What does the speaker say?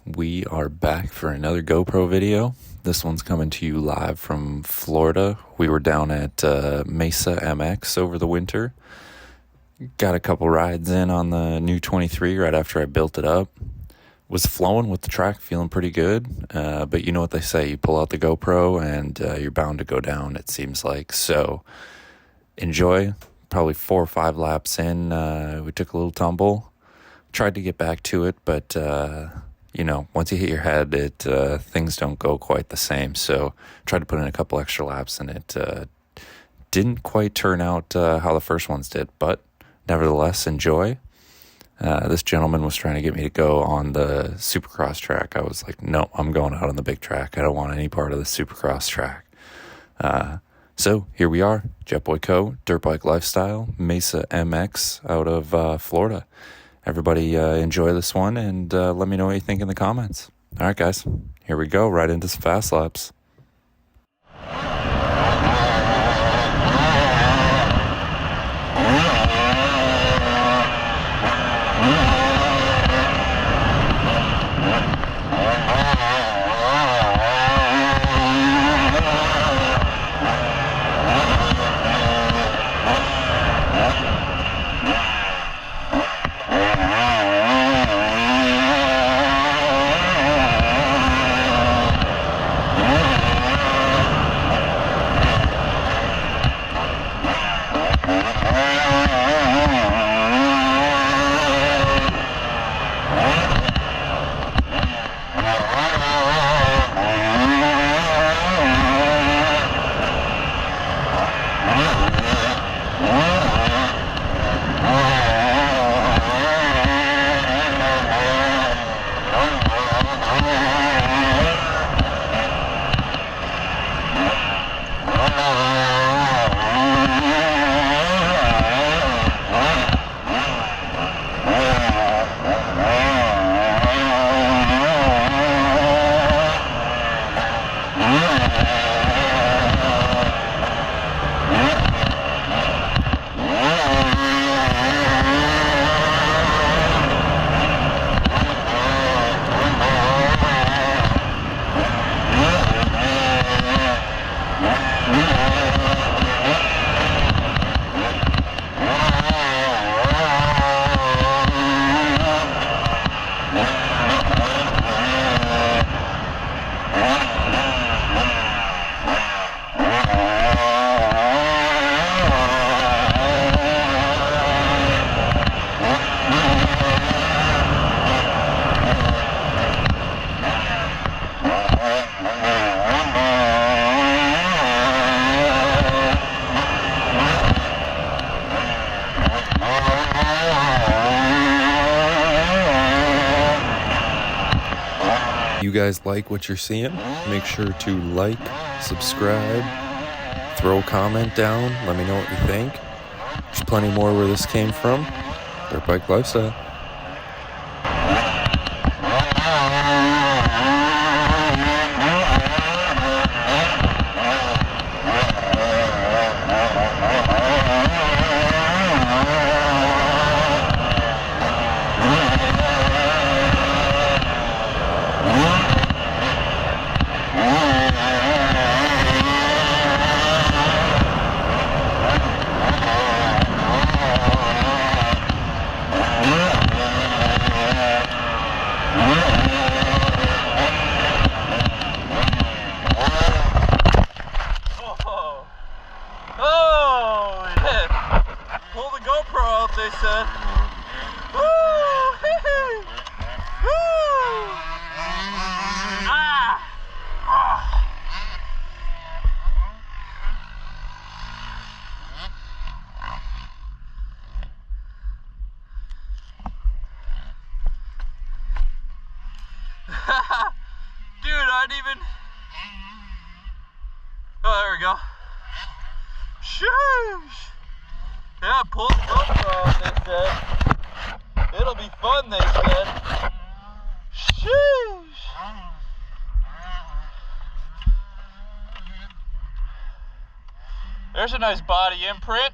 We are back for another GoPro video. This one's coming to you live from Florida. We were down at Mesa MX over the winter. Got a couple rides in on the new 23 right after I built it up. Was flowing with the track, feeling pretty good. But you know what they say, you pull out the GoPro and you're bound to go down, it seems like. So enjoy. Probably 4 or 5 laps in, we took a little tumble. Tried to get back to it, but you know, once you hit your head, things don't go quite the same. So tried to put in a couple extra laps, and it didn't quite turn out how the first ones did. But nevertheless, enjoy. This gentleman was trying to get me to go on the Supercross track. I was like, no, I'm going out on the big track. I don't want any part of the Supercross track. So here we are, JetBoyCo, dirt bike lifestyle, Mesa MX out of Florida. Everybody enjoy this one, and let me know what you think in the comments. All right, guys, here we go, right into some fast laps. You guys like what you're seeing? Make sure to like, subscribe, throw a comment down, let me know what you think. There's plenty more where this came from. Dirt bike lifestyle. Pull the GoPro out, they said. Woo! Hee-hee! Woo! Ah! Dude, I'd even... Oh, there we go. Sheesh! Yeah, pull the GoPro out, they said. It'll be fun, they said. Sheesh! There's a nice body imprint.